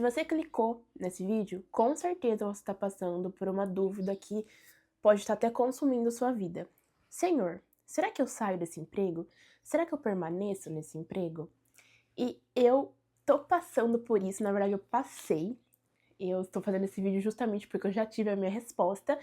Se você clicou nesse vídeo, com certeza você está passando por uma dúvida que pode estar até consumindo sua vida. Senhor, será que eu saio desse emprego? Será que eu permaneço nesse emprego? E eu tô passando por isso, na verdade eu passei. Eu estou fazendo esse vídeo justamente porque eu já tive a minha resposta.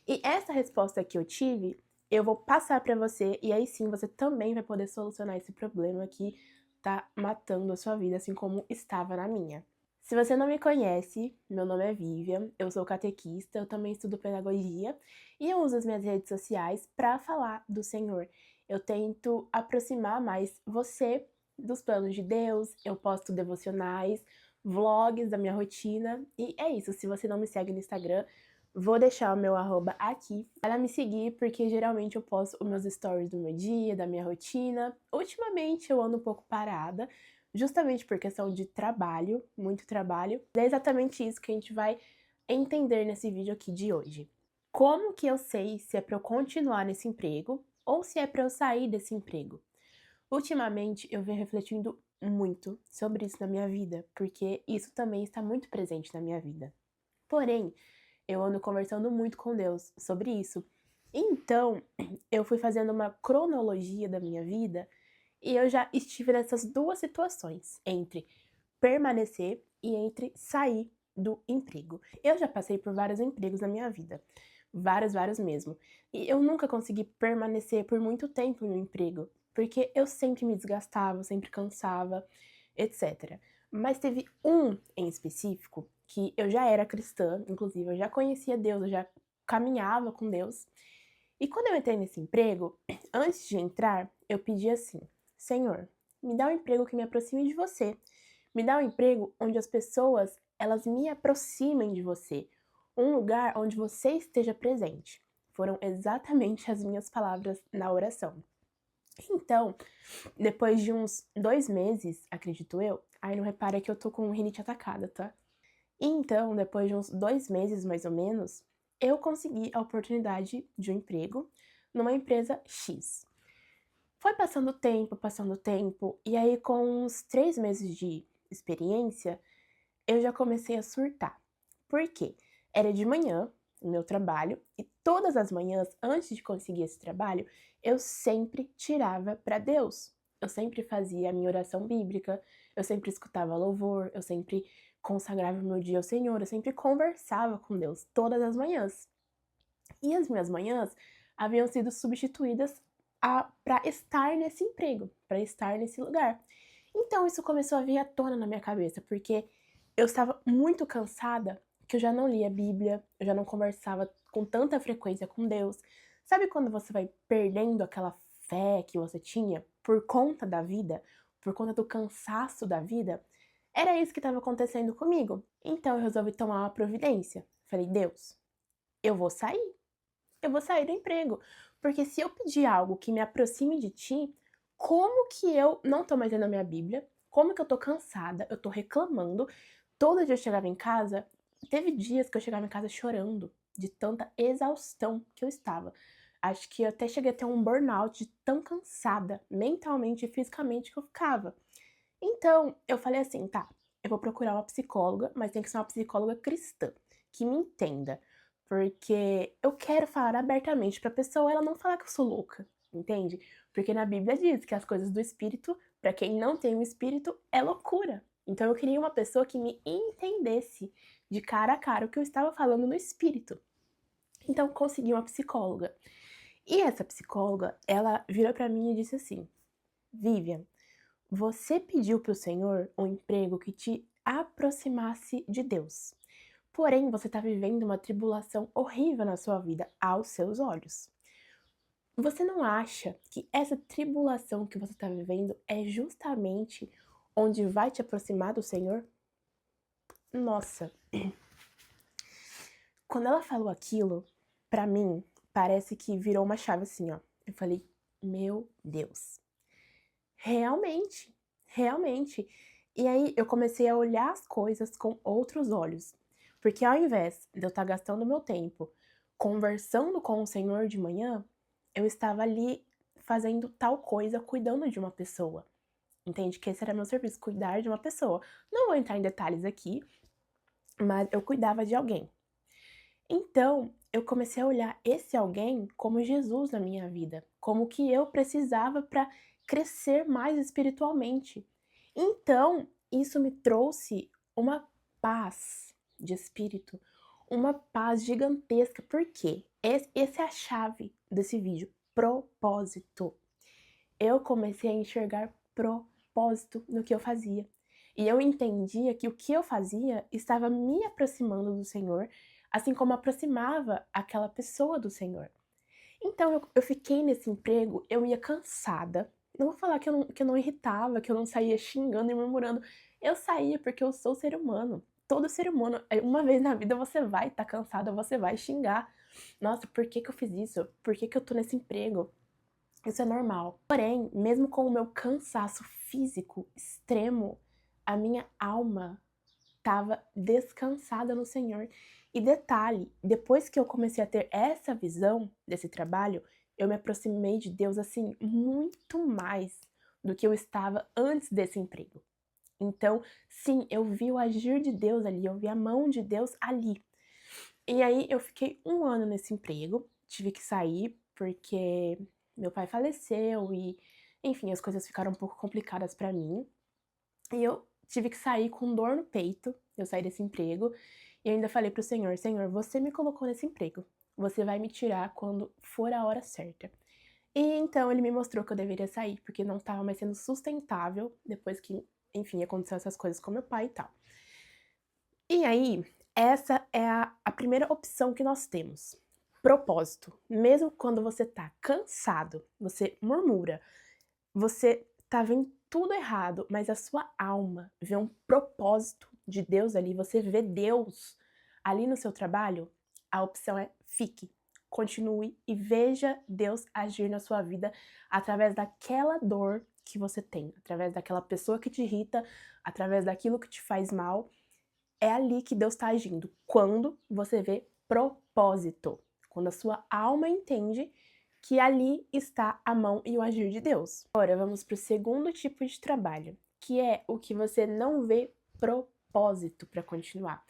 E essa resposta que eu tive, eu vou passar pra você e aí sim você também vai poder solucionar esse problema que tá matando a sua vida, assim como estava na minha. Se você não me conhece, meu nome é Vivian, eu sou catequista, eu também estudo pedagogia e eu uso as minhas redes sociais para falar do Senhor. Eu tento aproximar mais você dos planos de Deus, eu posto devocionais, vlogs da minha rotina e é isso. Se você não me segue no Instagram, vou deixar o meu arroba aqui para me seguir, porque geralmente eu posto os meus stories do meu dia, da minha rotina. Ultimamente eu ando um pouco parada, justamente por questão de trabalho, muito trabalho. É exatamente isso que a gente vai entender nesse vídeo aqui de hoje. Como que eu sei se é para eu continuar nesse emprego ou se é para eu sair desse emprego? Ultimamente eu venho refletindo muito sobre isso na minha vida, porque isso também está muito presente na minha vida. Porém, eu ando conversando muito com Deus sobre isso. Então, eu fui fazendo uma cronologia da minha vida e eu já estive nessas duas situações, entre permanecer e entre sair do emprego. Eu já passei por vários empregos na minha vida, vários mesmo. E eu nunca consegui permanecer por muito tempo no emprego, porque eu sempre me desgastava, sempre cansava, etc. Mas teve um em específico que eu já era cristã, inclusive eu já conhecia Deus, eu já caminhava com Deus. E quando eu entrei nesse emprego, antes de entrar, eu pedi assim: Senhor, me dá um emprego que me aproxime de você. Me dá um emprego onde as pessoas, elas me aproximem de você. Um lugar onde você esteja presente. Foram exatamente as minhas palavras na oração. Então, depois de uns 2 meses, acredito eu, aí não repara que eu tô com rinite atacada, tá? Então, depois de uns 2 meses mais ou menos, eu consegui a oportunidade de um emprego numa empresa X. Foi passando o tempo, e aí com uns 3 meses de experiência, eu já comecei a surtar. Por quê? Era de manhã, o meu trabalho, e todas as manhãs, antes de conseguir esse trabalho, eu sempre tirava para Deus. Eu sempre fazia a minha oração bíblica, eu sempre escutava louvor, eu sempre consagrava o meu dia ao Senhor, eu sempre conversava com Deus todas as manhãs. E as minhas manhãs haviam sido substituídas para estar nesse emprego, para estar nesse lugar. Então isso começou a vir à tona na minha cabeça, porque eu estava muito cansada, que eu já não lia a Bíblia, eu já não conversava com tanta frequência com Deus. Sabe quando você vai perdendo aquela fé que você tinha por conta da vida, por conta do cansaço da vida? Era isso que estava acontecendo comigo. Então eu resolvi tomar uma providência. Falei: Deus, eu vou sair. Eu vou sair do emprego. Porque se eu pedir algo que me aproxime de ti, como que eu não tô mais lendo a minha Bíblia? Como que eu tô cansada? Eu tô reclamando. Todo dia eu chegava em casa, teve dias que eu chegava em casa chorando de tanta exaustão que eu estava. Acho que eu até cheguei a ter um burnout de tão cansada, mentalmente e fisicamente que eu ficava. Então, eu falei assim, tá, eu vou procurar uma psicóloga, mas tem que ser uma psicóloga cristã, que me entenda, porque eu quero falar abertamente pra pessoa ela não falar que eu sou louca, entende? Porque na Bíblia diz que as coisas do espírito, pra quem não tem o espírito, é loucura. Então eu queria uma pessoa que me entendesse de cara a cara o que eu estava falando no espírito. Então consegui uma psicóloga. E essa psicóloga, ela virou pra mim e disse assim: Vivian, você pediu para o Senhor um emprego que te aproximasse de Deus. Porém, você está vivendo uma tribulação horrível na sua vida aos seus olhos. Você não acha que essa tribulação que você está vivendo é justamente onde vai te aproximar do Senhor? Nossa, quando ela falou aquilo, pra mim, parece que virou uma chave assim, ó. Eu falei, meu Deus. Realmente, realmente. E aí eu comecei a olhar as coisas com outros olhos. Porque ao invés de eu estar gastando meu tempo conversando com o Senhor de manhã, eu estava ali fazendo tal coisa, cuidando de uma pessoa. Entende? Que esse era meu serviço, cuidar de uma pessoa. Não vou entrar em detalhes aqui, mas eu cuidava de alguém. Então, eu comecei a olhar esse alguém como Jesus na minha vida, como que eu precisava para crescer mais espiritualmente. Então, isso me trouxe uma paz de espírito, uma paz gigantesca, porque essa é a chave desse vídeo, propósito. Eu comecei a enxergar propósito no que eu fazia. E eu entendia que o que eu fazia estava me aproximando do Senhor, assim como aproximava aquela pessoa do Senhor. Então eu fiquei nesse emprego, eu ia cansada. Não vou falar que eu não irritava, que eu não saía xingando e murmurando. Eu saía porque eu sou ser humano. Todo ser humano, uma vez na vida você vai estar cansada, você vai xingar. Nossa, por que que eu fiz isso? Por que que eu tô nesse emprego? Isso é normal. Porém, mesmo com o meu cansaço físico extremo, a minha alma estava descansada no Senhor. E detalhe, depois que eu comecei a ter essa visão desse trabalho, eu me aproximei de Deus assim muito mais do que eu estava antes desse emprego. Então, sim, eu vi o agir de Deus ali, eu vi a mão de Deus ali. E aí eu fiquei um ano nesse emprego, tive que sair porque meu pai faleceu e, enfim, as coisas ficaram um pouco complicadas pra mim. E eu tive que sair com dor no peito, eu saí desse emprego, e ainda falei pro Senhor: Senhor, você me colocou nesse emprego, você vai me tirar quando for a hora certa. E então ele me mostrou que eu deveria sair, porque não estava mais sendo sustentável depois que, enfim, aconteceu essas coisas com meu pai e tal. E aí, essa é a primeira opção que nós temos. Propósito. Mesmo quando você tá cansado, você murmura, você tá vendo tudo errado, mas a sua alma vê um propósito de Deus ali, você vê Deus ali no seu trabalho, a opção é fique, continue e veja Deus agir na sua vida através daquela dor que você tem, através daquela pessoa que te irrita, através daquilo que te faz mal. É ali que Deus está agindo, quando você vê propósito, quando a sua alma entende que ali está a mão e o agir de Deus. Agora vamos para o segundo tipo de trabalho, que é o que você não vê propósito para continuar.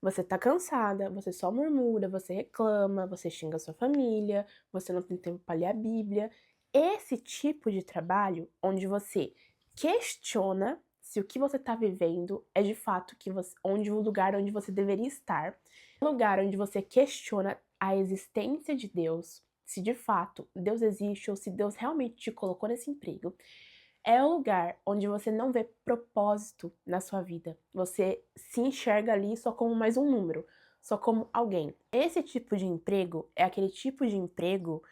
Você tá cansada, você só murmura, você reclama, você xinga a sua família, você não tem tempo para ler a Bíblia. Esse tipo de trabalho onde você questiona se o que você está vivendo é de fato o lugar onde você deveria estar, o lugar onde você questiona a existência de Deus, se de fato Deus existe ou se Deus realmente te colocou nesse emprego. É o lugar onde você não vê propósito na sua vida. Você se enxerga ali só como mais um número, só como alguém. Esse tipo de emprego é aquele tipo de emprego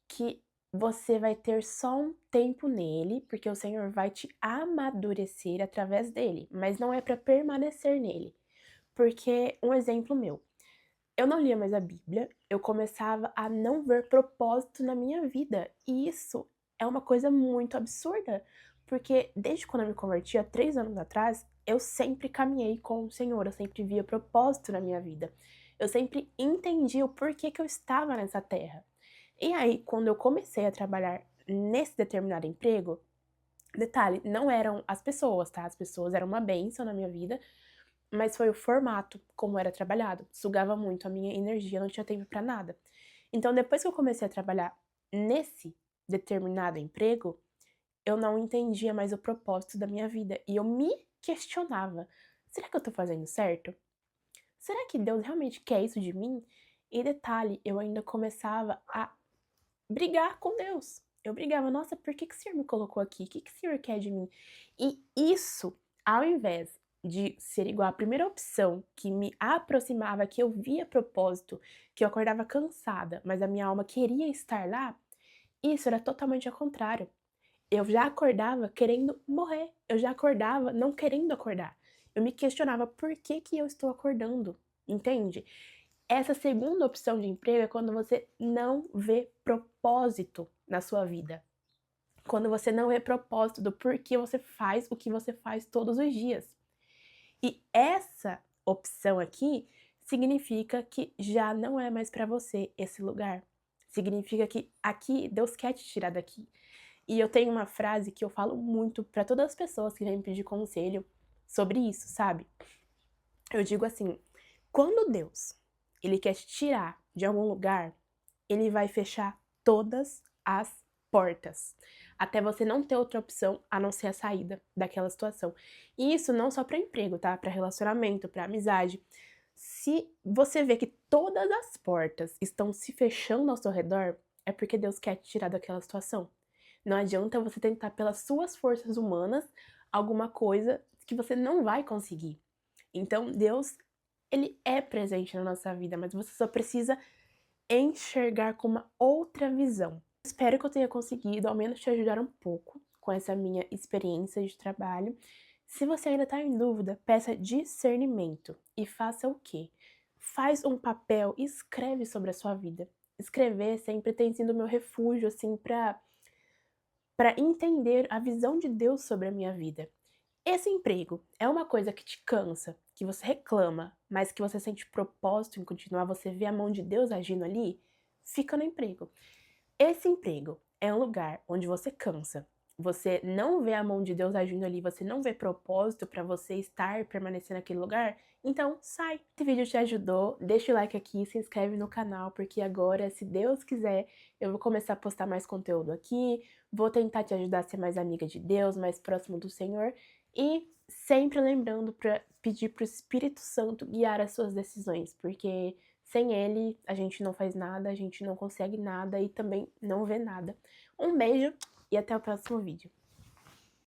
que você vai ter só um tempo nele, porque o Senhor vai te amadurecer através dele, mas não é para permanecer nele. Porque, um exemplo meu, eu não lia mais a Bíblia, eu começava a não ver propósito na minha vida, e isso é uma coisa muito absurda, porque desde quando eu me converti, há 3 anos atrás, eu sempre caminhei com o Senhor, eu sempre via propósito na minha vida, eu sempre entendi o porquê que eu estava nessa terra. E aí, quando eu comecei a trabalhar nesse determinado emprego, detalhe, não eram as pessoas, tá? As pessoas eram uma bênção na minha vida, mas foi o formato como era trabalhado. Sugava muito a minha energia, não tinha tempo pra nada. Então, depois que eu comecei a trabalhar nesse determinado emprego, eu não entendia mais o propósito da minha vida e eu me questionava: será que eu tô fazendo certo? Será que Deus realmente quer isso de mim? E detalhe, eu ainda começava a brigar com Deus. Eu brigava: nossa, por que que o Senhor me colocou aqui? O que que o Senhor quer de mim? E isso, ao invés de ser igual à primeira opção, que me aproximava, que eu via propósito, que eu acordava cansada, mas a minha alma queria estar lá, isso era totalmente ao contrário. Eu já acordava querendo morrer, eu já acordava não querendo acordar. Eu me questionava: por que que eu estou acordando? Entende? Essa segunda opção de emprego é quando você não vê propósito na sua vida. Quando você não vê propósito do porquê você faz o que você faz todos os dias. E essa opção aqui significa que já não é mais para você esse lugar. Significa que aqui Deus quer te tirar daqui. E eu tenho uma frase que eu falo muito para todas as pessoas que vêm me pedir conselho sobre isso, sabe? Eu digo assim, quando Deus, ele quer te tirar de algum lugar, ele vai fechar todas as portas, até você não ter outra opção a não ser a saída daquela situação. E isso não só para emprego, tá? Para relacionamento, para amizade. Se você vê que todas as portas estão se fechando ao seu redor, é porque Deus quer te tirar daquela situação. Não adianta você tentar pelas suas forças humanas alguma coisa que você não vai conseguir. Então, Deus, ele é presente na nossa vida, mas você só precisa enxergar com uma outra visão. Espero que eu tenha conseguido, ao menos, te ajudar um pouco com essa minha experiência de trabalho. Se você ainda está em dúvida, peça discernimento e faça o quê? Faz um papel e escreve sobre a sua vida. Escrever sempre tem sido o meu refúgio, assim, para entender a visão de Deus sobre a minha vida. Esse emprego é uma coisa que te cansa, que você reclama, mas que você sente propósito em continuar, você vê a mão de Deus agindo ali? Fica no emprego. Esse emprego é um lugar onde você cansa. Você não vê a mão de Deus agindo ali, você não vê propósito para você estar, permanecer naquele lugar, então sai. Se o vídeo te ajudou, deixa o like aqui, se inscreve no canal, porque agora, se Deus quiser, eu vou começar a postar mais conteúdo aqui, vou tentar te ajudar a ser mais amiga de Deus, mais próximo do Senhor, e sempre lembrando para pedir para o Espírito Santo guiar as suas decisões, porque sem ele, a gente não faz nada, a gente não consegue nada e também não vê nada. Um beijo e até o próximo vídeo.